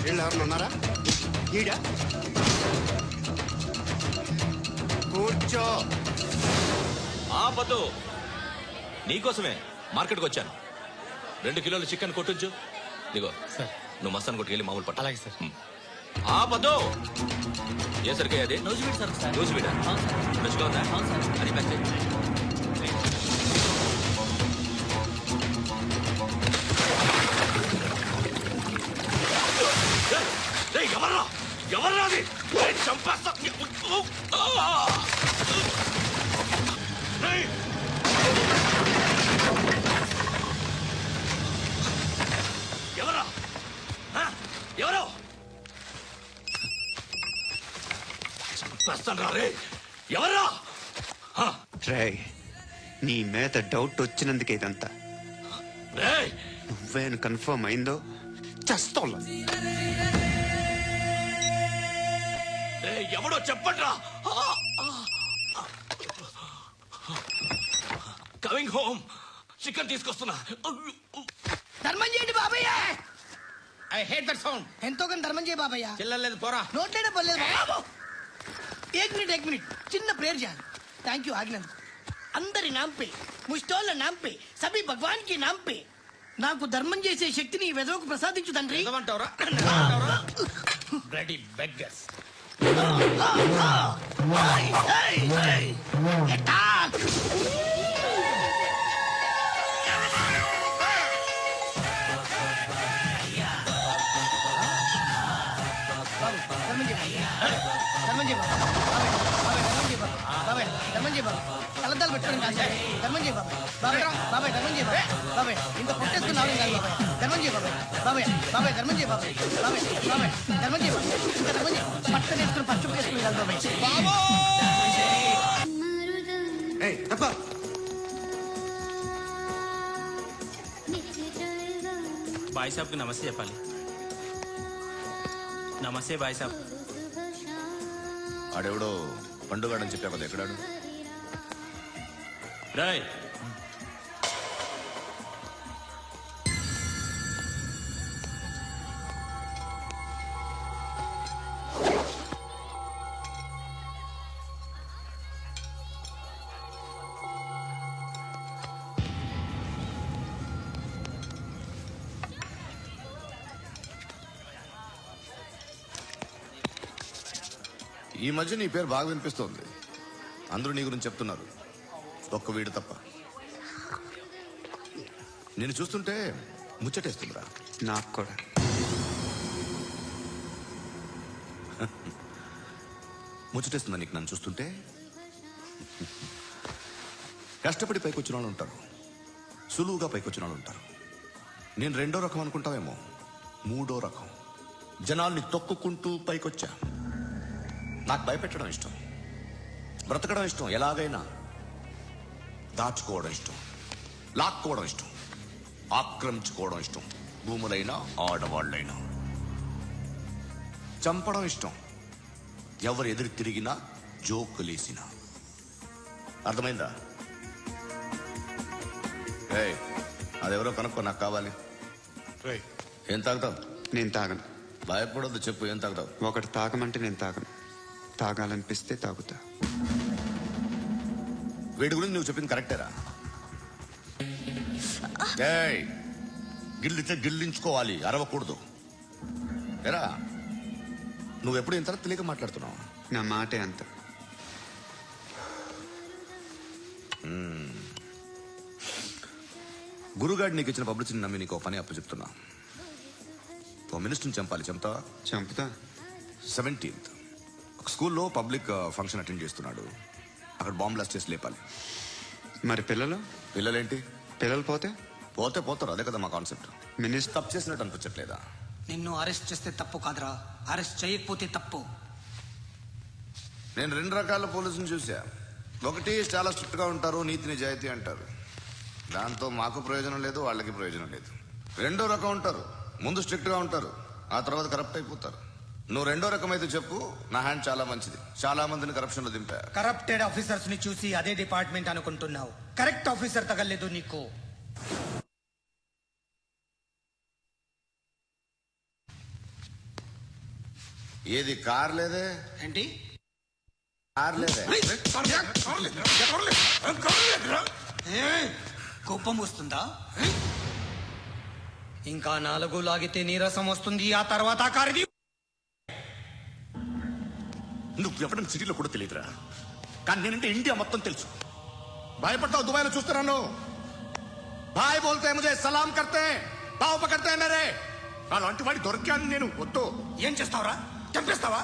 వీళ్ళు ఎవరు ఉన్నారా? ఈడా కూర్చో. పద్దు నీకోసమే మార్కెట్కి వచ్చాను. 2 కిలోలు చికెన్ కొట్టించు. ఇదిగో సార్. నువ్వు మస్తాన్ కొట్టుకెళ్ళి మామూలు పట్టు. అలాగే సార్. పద్దు ఏ సరికే అది? నూజివీడు సార్. నూజివీడా? ఫ్రెష్గా ఉందా? అది ప్యాక్ చేయి. ఎవర్రా ఎవర్రా అది? చంపేస్తా. ఎవరా ఎవరో చంపేస్తాను రే. ఎవరా? రే, నీ మీద డౌట్ వచ్చినందుకే ఇదంతా. రే నువ్వేను కన్ఫర్మ్ అయిందో చస్తోలా. ఎవడో చెప్పట్రా. Coming home. చికెన్ తీసుకొస్తున్నా. ధర్మం చేయండి బాబయ్య. I hate that sound. ఎంతో కానీ ధర్మం చేయ బాబయ్య. చిల్లలేదు పోరా. నోట్లేనే పర్లేదు బాబు. एक मिनट చిన్న ప్రేయర్ చేయాలి. థ్యాంక్ యూ ఆగినందుకు. అందరి నామ్ పే, ముష్టోళ్ళ నామ్ పే, సభీ భగవాన్ కి నామ్ పే నాకు ధర్మం చేసే శక్తిని ఈ వెదవకు ప్రసాదించు తండ్రి. ఏమంటావురా? Bloody beggars. Attack! కలద్దాలు పెట్టుకోండి కాదు. ధర్మం చేయ బాబాయ్. బాబాయ్ బాబాయ్ ధర్మం చేయ బాబాయ్. బాబాయ్ ఇంత పొట్టేసుకుని రావడం కాదు బాబాయ్. ధర్మం చేయ బాబాయ్. బాబాయ్ బాబాయ్ ధర్మం చేయ బాబాయ్. బాబాయ్ బాబాయ్ ధర్మం చేయ బాబాయ్. ఇంకా ధర్మం చేయ. పట్టణ వేసుకుని పచ్చుకు వేసుకుని కాదు బాబాయ్. ఏయ్ తప్ప. బాయ్ సాబ్కి నమస్తే చెప్పాలి. నమస్తే బాయ్ సాబ్. ఆడెవడో పండుగాడని చెప్పా కదా, ఎక్కడాడు? రాయ్ ఈ మధ్య నీ పేరు బాగా వినిపిస్తోంది. అందరూ నీ గురించి చెప్తున్నారు, ఒక్క వీడు తప్ప. నేను చూస్తుంటే ముచ్చటేస్తుందిరా. నాకు కూడా. ముచ్చటేస్తుందా నీకు నన్ను చూస్తుంటే? కష్టపడి పైకొచ్చిన వాళ్ళు ఉంటారు, సులువుగా పైకొచ్చిన వాళ్ళు ఉంటారు. నేను 2వ రకం అనుకుంటావేమో, 3వ రకం. జనాల్ని తొక్కుకుంటూ పైకొచ్చా. నాకు భయపెట్టడం ఇష్టం, బ్రతకడం ఇష్టం, ఎలాగైనా దాచుకోవడం ఇష్టం, లాక్కోవడం ఇష్టం, ఆక్రమించుకోవడం ఇష్టం. భూములైనా ఆడవాళ్ళైనా చంపడం ఇష్టం, ఎవరు ఎదురు తిరిగినా జోకులేసినా. అర్థమైందా? ఏయ్, అదెవరో కనుక్కో, నాకు కావాలి. ఏం తాగుతావు? నేను తాగను. భయపడొద్దు, చెప్పు ఏం తాగుతావు? ఒకటి తాగమంటే నేను తాగను. తాగాలనిపిస్తే తాగుతా. వీడి గురించి నువ్వు చెప్పింది కరెక్టేరా? గిల్లితే గిల్లించుకోవాలి, అరవకూడదు. ఎరా, నువ్వెప్పుడు ఇంత తెలియక మాట్లాడుతున్నావు? నా మాటే అంత. గురుగాడు నీకు ఇచ్చిన పబ్లిసిటీని నమ్మి నీకు పని అప్పు చెప్తున్నా. ఓ మినిస్టర్ని చంపాలి, చంపుతా? చంపుతా. 17th ఒక స్కూల్లో పబ్లిక్ ఫంక్షన్ అటెండ్ చేస్తున్నాడు. అక్కడ బాంబ్ బ్లాస్ట్ చేసి లేపాలి. మరి పిల్లలు? పిల్లలేంటి? పిల్లలు పోతే పోతే పోతారు, అదే కదా మా కాన్సెప్ట్. మినిస్టర్ తప్పు చేసినట్టు అనిపించట్లేదా? నిన్ను అరెస్ట్ చేస్తే తప్పు కాదురా, అరెస్ట్ చేయకపోతే తప్పు. నేను 2 రకాల పోలీసుని చూసా. ఒకటి చాలా స్ట్రిక్ట్ గా ఉంటారు, నీతి నిజాయితీ అంటారు. దాంతో మాకు ప్రయోజనం లేదు, వాళ్ళకి ప్రయోజనం లేదు. 2వ రకం ఉంటారు, ముందు స్ట్రిక్ట్ గా ఉంటారు, ఆ తర్వాత కరప్ట్ అయిపోతారు. నువ్వు 2వ రకం అయితే చెప్పు, నా హ్యాండ్ చాలా మంచిది. చాలా మందిని కరప్షన్ లో దింపా. కరప్టెడ్ ఆఫీసర్స్ ని చూసి అదే డిపార్ట్మెంట్ అనుకుంటున్నావు. కరెక్ట్ ఆఫీసర్ తగలేదు నీకు. ఏది కార్ లేదే? ఏంటి? కార్ లేదే? కోపం వస్తుందా? ఇంకా 4 లాగితే నీరసం వస్తుంది. ఆ తర్వాత కారిది. నువ్వు ఎవరైనా సిటీలో కూడా తెలియదురా, కానీ నేనంటే ఇండియా మొత్తం తెలుసు. భయపడతావు? దుబాయ్లో చూస్తున్నాను. భాయ్ బోల్తే ముజే సలాం కర్తే పావు పకర్తే మేరే. అలాంటి వాడి దొరికాను నేను. వద్దు. ఏం చేస్తావురా? చంపేస్తావా?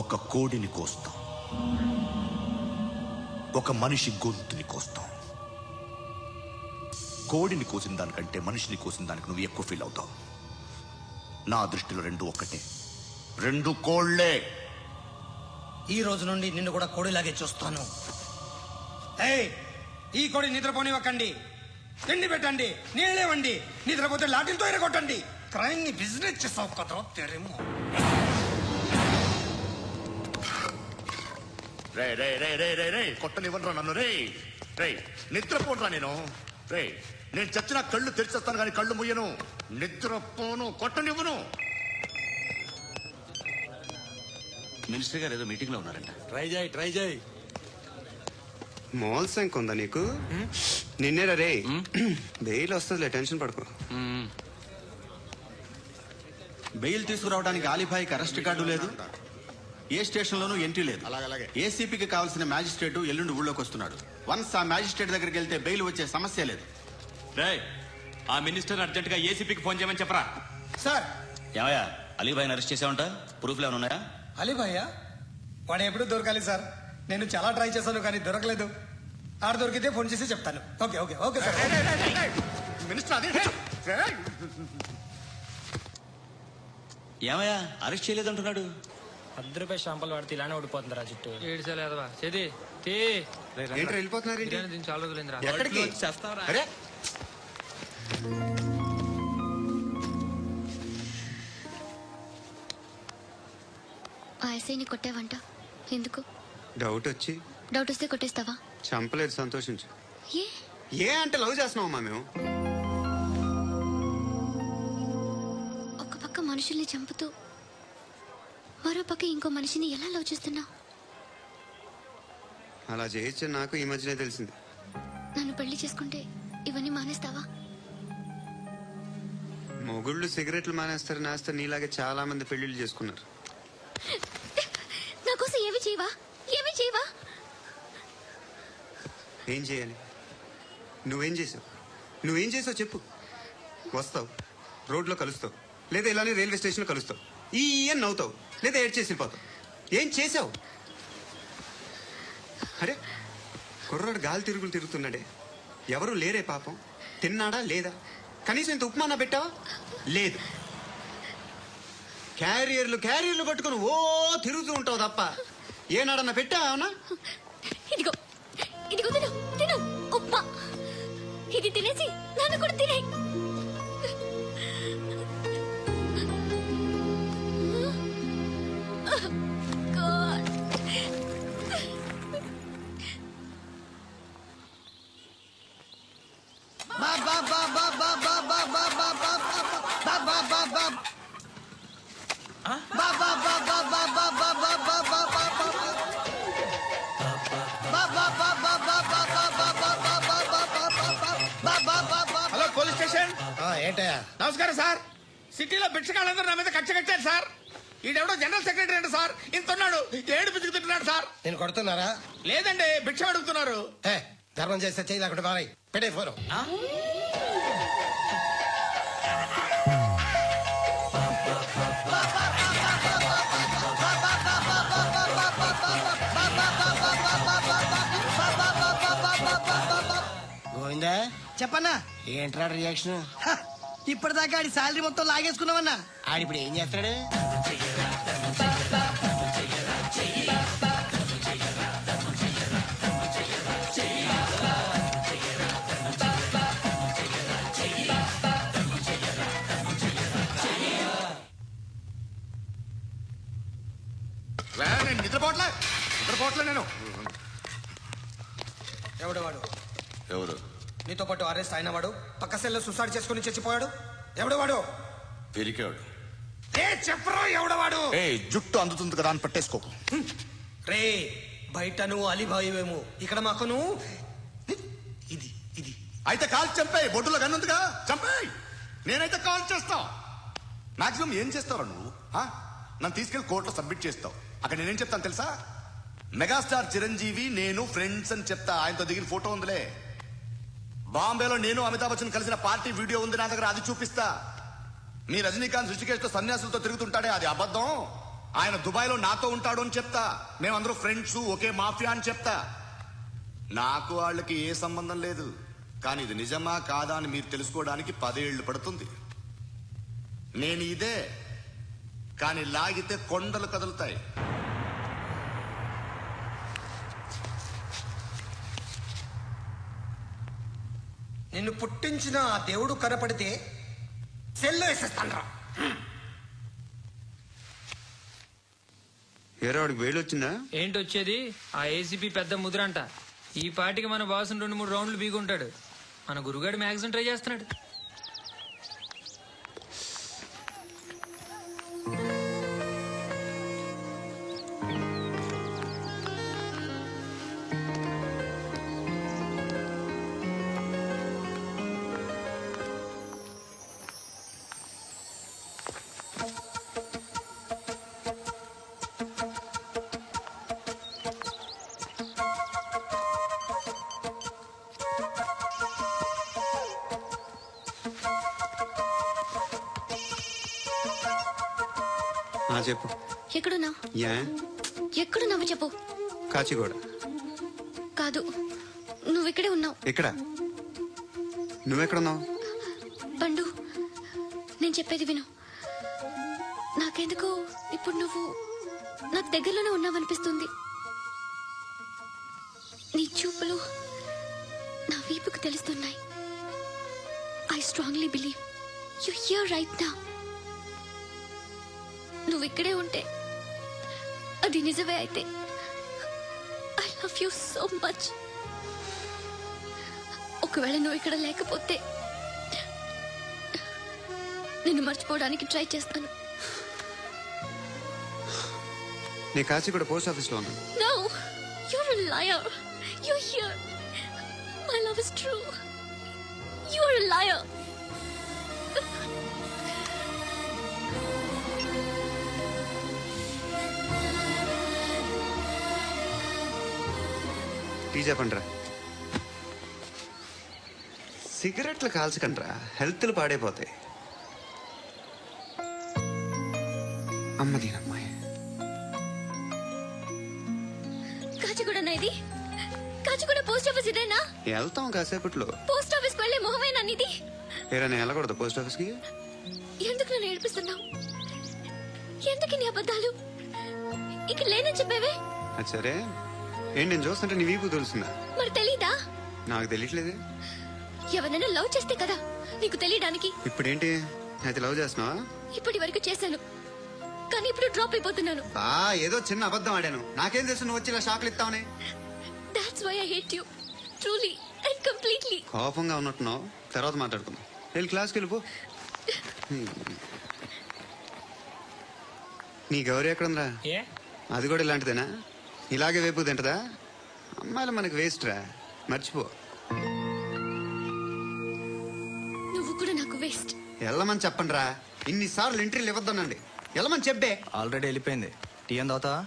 ఒక కోడిని కోస్తాం, ఒక మనిషి గొంతుని కోస్తాం. కోడిని కోసిన దానికంటే మనిషిని కోసిన దానికి నువ్వు ఎక్కువ ఫీల్ అవుతావు. నా దృష్టిలో రెండు ఒక్కటే, రెండు కోళ్లే. ఈ రోజు నుండి నిన్ను కూడా కోడిలాగే చూస్తాను. ఏయ్, ఈ కోడి నిద్రపోనివ్వకండి. తిండి పెట్టండి, నీళ్ళేవండి. నిద్రపోతే లాఠీలతో ఎరగొట్టండి. క్రైమ్ ని బిజినెస్ చేసావు కదా తెరేమో. రే రే రే రే రే రే కొట్టనివ్వనరా నన్ను. రే రే నిద్రపోనరా నేను. రే నేను చచ్చిన కళ్ళు తెరిచేస్తాను కానీ కళ్ళు ముయ్యను. నిద్రపోను, కొట్టనివ్వను. మినిస్టర్ గారు ఏదో మీటింగ్ లో ఉన్నారంట. ట్రై చేయి. మోల్ సంక్ ఉందా నీకు? నిన్నేరా రే. బెయిల్ వస్తుందిలే, టెన్షన్ పడుకో. బెయిల్ తీసుకురావడానికి ఆలిభాయికి అరెస్ట్ కార్డు లేదు, ఏ స్టేషన్ లోనూ ఎంట్రీ లేదు. అలాగే. ఏసీపీకి కావాల్సిన మ్యాజిస్ట్రేట్ ఎల్లుండి ఊళ్ళోకి వస్తున్నాడు. వన్స్ ఆ మ్యాజిస్ట్రేట్ దగ్గరికి వెళ్తే బెయిల్ వచ్చే సమస్య లేదు. రేయ్, ఆ మినిస్టర్ అర్జెంట్ గా ఏసీపీకి ఫోన్ చేయమని చెప్పరా. సార్, ఏమయ్యా, అలీభాయిని అరెస్ట్ చేసావంట? ప్రూఫ్లు ఏమైనా ఉన్నాయా? అలీభయ్య వాడు ఎప్పుడు దొరకాలి సార్. నేను చాలా ట్రై చేశాను కానీ దొరకలేదు. ఆడ దొరికితే ఫోన్ చేసి చెప్తాను. Okay okay okay sir. Minister అది ఏమయ్యా, అరెస్ట్ చేయలేదంటున్నాడు. ₹10 షాంపూలు వాడితే ఇలానే ఓడిపోతుందిరా జుట్టు. ఏడ్చలేదవా చేది ఏంట్రా వెళ్ళిపోతున్నారు ఏంటి? దీని చాలా రోజులైందిరా. ఎక్కడికి? అరే ఆ ఎస్ఐని కొట్టావంట, ఎందుకు? డౌట్ వచ్చి. డౌట్ వస్తే కొట్టేస్తావా? చంపలేదు, సంతోషించు. ఏ ఏ అంటే లవ్ చేస్తున్నావమ్మా మేము. ఒక పక్క మనుషుల్ని చంపుతూ మరో పక్క ఇంకో మనిషిని ఎలా లవ్ చేస్తున్నావు? అలా చేయొచ్చు నాకు ఈ మధ్యనే తెలిసింది. నన్ను పెళ్లి చేసుకుంటే ఇవన్నీ మానేస్తావా? మొగుళ్ళు సిగరెట్లు మానేస్తారు, నేస్తారు. నీలాగే చాలా మంది పెళ్లిళ్ళు చేసుకున్నారు. నా కోసం ఏమి చేయవా? ఏమి చేయవా? ఏం చేయాలి? నువ్వేం చేసావు? నువ్వేం చేసావు చెప్పు. వస్తావు, రోడ్లో కలుస్తావు, లేదా ఇలానే రైల్వే స్టేషన్లో కలుస్తావు. ఈ అని నవ్వుతావు, లేదా ఏడ్ చేసి వెళ్ళిపోతావు. ఏం చేసావు? అరే కుర్రాడు గాలి తిరుగులు తిరుగుతున్నాడే, ఎవరు లేరే పాపం. తిన్నాడా లేదా? కనీసం ఇంత ఉప్మానా పెట్టావా? లేదు. క్యారియర్లు పట్టుకుని ఓ తిరుగుతూ ఉంటావు తప్ప ఏనాడన్నా పెట్టావా? ఇదిగో ఇదిగో తిను తిను ఉప్మా. ఇది తినేసి నన్ను కూడా తినే. Hello police station. ఏంటయ్యా? నమస్కారం సార్. సిటీలో భిక్షకాళ్ళందరూ నా మీద కక్ష కట్టారు సార్. ఈడెవడో జనరల్ సెక్రటరీ అంట సార్. ఇంత ఉన్నాడు, ఏడు పిచ్చుకు తింటున్నాడు సార్. నేను కొడుతున్నారా? లేదండి, భిక్ష అడుగుతున్నారు. ధర్మం చేస్తే చేయి లేకుండా బాబాయ్ పెట్టే ఫోను. గోవిందా చెప్పన్నా. ఏంట్రా రియాక్షన్? ఇప్పటిదాకా ఆడి శాలరీ మొత్తం లాగేసుకున్నావన్నా. ఆడిప్పుడు ఏం చేస్తాడు? నేను నిద్రపోవట్లే నేను. ఎవడు వాడు? ఎవరు? నీతో పాటు అరెస్ట్ అయిన వాడు, పక్క సెల్లో సూసైడ్ చేసుకుని చచ్చిపోయాడు. ఎవడు వాడు? పిరికాడు. ఏ చెప్పరా ఎవడవాడు? ఏ జుట్టు అందుతుంది కదా అని పట్టేసుకోకు. రే బయట నువ్వు అలీబాయివేమో, ఇక్కడ మాకు నువ్వు ఇది ఇది. అయితే కాల్ చంపేయి, బొడ్డులో గన్నుందిగా చంపేయి. నేనైతే కాల్ చేస్తా. మాక్సిమం ఏం చేస్తావు నువ్వు? నన్ను తీసుకెళ్లి కోర్టులో సబ్మిట్ చేస్తావు. అక్కడ నేనేం చెప్తాను తెలుసా? మెగాస్టార్ చిరంజీవి నేను ఫ్రెండ్స్ అని చెప్తా. ఆయనతో దిగిన ఫోటో ఉందిలే. బాంబేలో నేను అమితాబ్ బచ్చన్ కలిసిన పార్టీ వీడియో ఉంది నా దగ్గర, అది చూపిస్తా. మీ రజనీకాంత్ ఋషికేష్ తో సన్యాసులతో తిరుగుతుంటాడే, అది అబద్ధం. ఆయన దుబాయ్ లో నాతో ఉంటాడు అని చెప్తా. మేమందరూ ఫ్రెండ్స్, ఒకే మాఫియా అని చెప్తా. నాకు వాళ్ళకి ఏ సంబంధం లేదు. కానీ ఇది నిజమా కాదా అని మీరు తెలుసుకోవడానికి 10 ఏళ్లు పడుతుంది. నేను ఇదే, కానీ లాగితే కొండలు కదులుతాయి. నిన్ను పుట్టించిన ఆ దేవుడు కనపడితే సెల్లో వేసేస్తాను. ఏరా వాడికి వేలు వచ్చిందా? ఏంటి వచ్చేది? ఆ ఏసీపీ పెద్ద ముద్రంట. ఈ పాటికి మన బాసును 2-3 రౌండ్లు బీగుంటాడు. మన గురుగాడు మ్యాగజైన్ ట్రై చేస్తున్నాడు. చెప్పు. ఎక్కడున్నావు? యా ఎక్కడున్నావు చెప్పు. కాచిగూడ. కాదు, నువ్వు ఇక్కడే ఉన్నావు. ఇక్కడ నువ్వెక్కడున్నావు? పండు, నేను చెప్పేది విను. నాకెందుకు ఇప్పుడు నువ్వు నాకు దగ్గరలోనే ఉన్నావనిపిస్తుంది. నీ చూపులు నా వీపుకు తెలుస్తున్నాయి. I strongly believe you here right now. నువ్వు ఇక్కడే ఉంటే అది నిజమే అయితే I love you so much. ఒకవేళ నువ్వు ఇక్కడ లేకపోతే నిన్ను మర్చిపోవడానికి ట్రై చేస్తాను. నీ కాచిగూడ పోస్ట్ ఆఫీస్ లో ఉన్నా. No, you're a liar. You're here. My love is true. You're a liar. Tea చెప్పండిరా. సిగరెట్లు కాల్చకండ్రా, హెల్త్లు పాడైపోతాయి. అమ్మదీనమ్మాయి. కాచిగూడనా ఇది? కాచిగూడ పోస్ట్ ఆఫీస్ ఇదేనా? వెళ్తాం కాసేపట్లో. పోస్ట్ ఆఫీస్ కు వెళ్ళే మొహమేనా నీది? ఏరా నేను వెళ్ళకూడదు పోస్ట్ ఆఫీస్ కి? ఎందుకు నన్ను ఏడిపిస్తున్నావు? ఎందుకు నీ అబద్ధాలు? ఇక లేనని చెప్పేవే. అది సరే, ఏంటి నేను చూస్తుంటే నీ వీపు తెలుస్తుందా? మరి తెలీదా? నాకు తెలియట్లేదే. ఎవరైనా లవ్ చేస్తే కదా నీకు తెలియడానికి. ఇప్పుడేంటి అయితే లవ్ చేస్తున్నావా? ఇప్పటి వరకు చేశాను, కానీ ఇప్పుడు డ్రాప్ అయిపోతున్నాను. ఏదో చిన్న అబద్ధం ఆడాను. నాకేం తెలుసు నువ్వు వచ్చి ఇలా షాక్లు ఇస్తావని. That's why I hate you. Truly and completely. కోపంగా ఉన్నట్టున్నావు, తర్వాత మాట్లాడుకుందాం. వెళ్ళి క్లాస్కి వెళ్ళిపో. నీ గౌరీ ఎక్కడుందా? ఏ అది కూడా ఇలాంటిదేనా? ఇలాగే వేపు తింటదా? అమ్మాయిలు మనకి వేస్ట్ రా, మర్చిపో. నువ్వు కూడా నాకు వేస్ట్. వెళ్ళమని చెప్పండి రా. ఇన్నిసార్లు ఎంట్రీలు ఇవ్వద్దనండి. వెళ్ళమని చెప్పే. ఆల్రెడీ వెళ్ళిపోయింది. టీ అని తాగుతావా?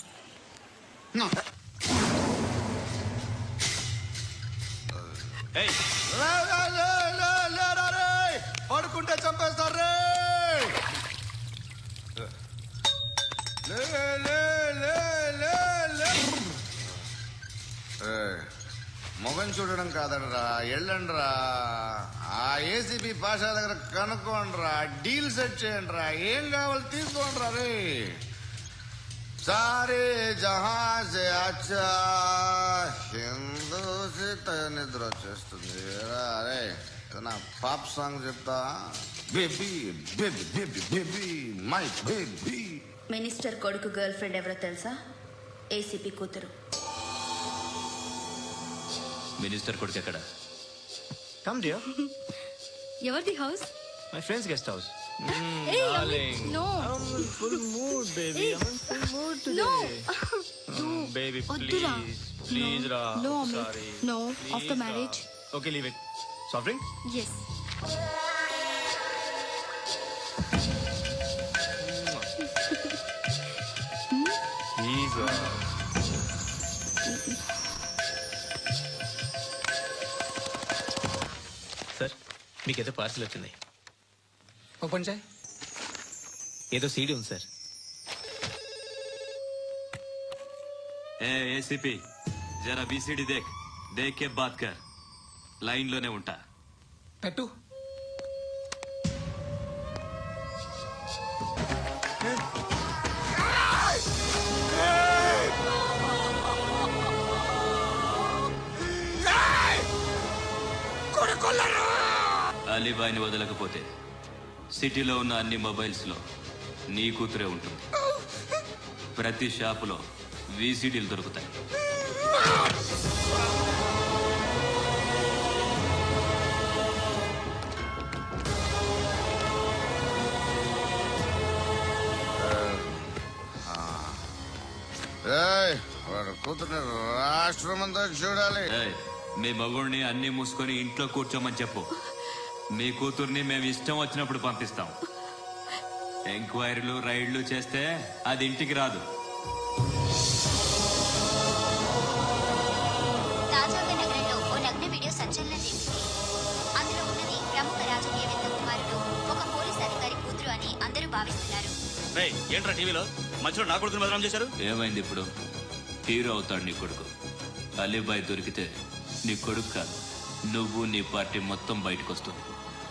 ఏయ్, పడుకుంటే చంపేస్తారు రే. మొగం చూడడం కాదనరా, వెళ్ళండిరా. ఆ ఏసీపీ పాషా దగ్గర కనుక్కోండిరా, డీల్ సెట్ చేయండి రా. ఏం కావాలి తీసుకోండి రా. రే సారే జహాజే అచ్చా హిందూ నిద్ర వచ్చేస్తుంది. అరే నా పాప్ సాంగ్ చెప్తా. Baby baby baby baby my baby. Minister కొడుకు గర్ల్ ఫ్రెండ్ ఎవరో తెలుసా? ఏసీపీ కూతురు. మినిస్టర్ కొడుకు ఎక్కడ? Come dear. ఎవరిది house? My friends guest house. Hey, Amit, no. Full mood baby No. Baby వద్దురా. ప్లీజ్ రా No, Amit. Sorry No. After marriage. Okay leave it soft drink Yes. Please sir మీకేదో parcel వచ్చింది open చేయి. ఏదో CD ఉంది sir ఏ ACP జరా BCD దేక్ దేక్ కే bath కర్ లైన్ లోనే ఉంటా. పెట్టు. అలీబాయిని వదలకపోతే సిటీలో ఉన్న అన్ని మొబైల్స్ లో నీ కూతురే ఉంటుంది. ప్రతి షాపులో వీసీడీలు దొరుకుతాయి. ఏయ్, వాడు కూతుర్ని రాష్ట్రం అంతా చూడాలి. ఏయ్, మీ మగుడిని అన్ని మూసుకొని ఇంట్లో కూర్చోమని చెప్పు. మీ కూతుర్ని మేము ఇష్టం వచ్చినప్పుడు పంపిస్తాం. ఎంక్వైరీలు రైడ్లు చేస్తే అది ఇంటికి రాదు. తాజాగా నగరంలో ఓ నగ్న వీడియో సంచలనం రేపింది. అందులో ఉన్నది ప్రముఖ రాజకీయవేత్త కుమారుడు, ఒక పోలీస్ అధికారి కూతురు అని అందరూ భావిస్తున్నారు. ఏంట్రా టీవీలో మధ్యలో నా కొడుకుని బదనాం చేశారు? ఏమైంది ఇప్పుడు? హీరో అవుతాడు నీ కొడుకు. అలీబాయ్ దొరికితే నీ కొడుకు కాదు, నువ్వు నీ పార్టీ మొత్తం బయటకు వస్తుంది.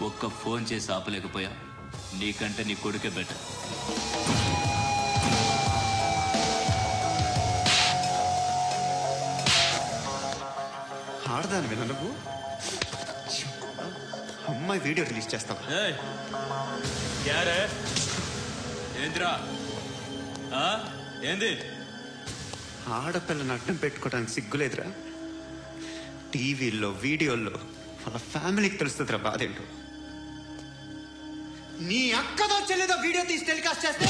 ఒక్క ఫోన్ చేసి ఆపలేకపోయా? నీకంటే నీ కొడుకే బెటర్. ఆడదాని విన నువ్వు అమ్మాయి వీడియో రిలీజ్ చేస్తావా? ఏంద్రా ఏంది? ఆడపిల్లని అడ్డం పెట్టుకోవడానికి సిగ్గులేదురా? టీవీల్లో వీడియోల్లో వాళ్ళ ఫ్యామిలీకి తెలుస్తుందిరా బాధ ఏంటో. నీ అక్కదో చెల్లిదో వీడియో తీసి టెలికాస్ట్ చేస్తే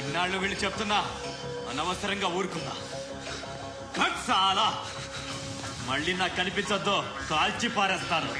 ఇన్నాళ్ళు వీళ్ళు చెప్తున్నా అనవసరంగా ఊరుకుందా. కట్ చాలా మళ్ళీ నాకు కనిపించొద్దు, కాల్చి పారేస్తాను.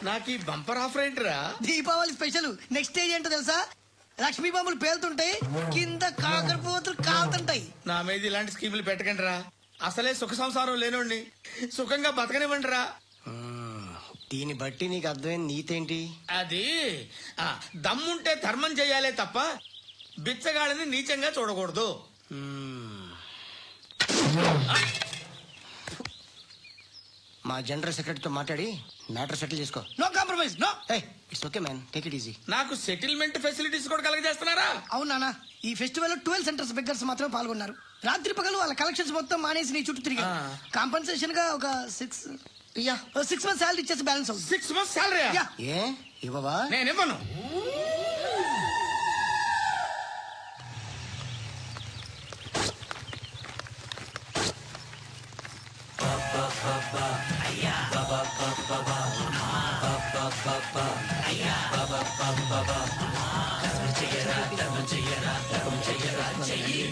నాకు ఈ బంపర్ ఆఫర్ ఏంటిరా? దీపావళి స్పెషల్. నెక్స్ట్ స్టేజ్ ఏంటో తెలుసా? లక్ష్మీ బాంబులు పేలుతుంటాయి, కింద కాకరపోతులు కాలుతుంటాయి. నా మీద ఇలాంటి స్కీములు పెట్టకండి రా. అసలే సుఖ సంసారం లేనోడిని సుఖంగా బతకనివ్వండి రా. దీన్ని బట్టి నీకు అర్థమైన నీతేంటి? అది దమ్ముంటే ధర్మం చెయ్యాలే తప్ప బిచ్చగాళ్ళని నీచంగా చూడకూడదు. మా జనరల్ సెక్రటరీతో మాట్లాడి మ్యాటర్ సెటిల్ చేసుకో. No compromise. No, it's okay man, take it easy. నాకు సెటిల్మెంట్ ఫెసిలిటీస్ కూడా కలగజేస్తున్నారా? అవునా? ఈ ఫెస్టివల్ 12 సెంటర్స్ బెగ్గర్స్ మాత్రమే పాల్గొన్నారు. రాత్రి పగలు వాళ్ళ కలెక్షన్స్ మొత్తం మానేసి నీ చుట్టూ తిరిగి కాంపన్సేషన్ గా ఒక 6 మంత్స్ శాలరీ ఇచ్చేసి బ్యాలెన్స్ అవుతుంది. 6 months శాలరీ? ఏ ఇవ్వవా? నేను ఇవ్వను.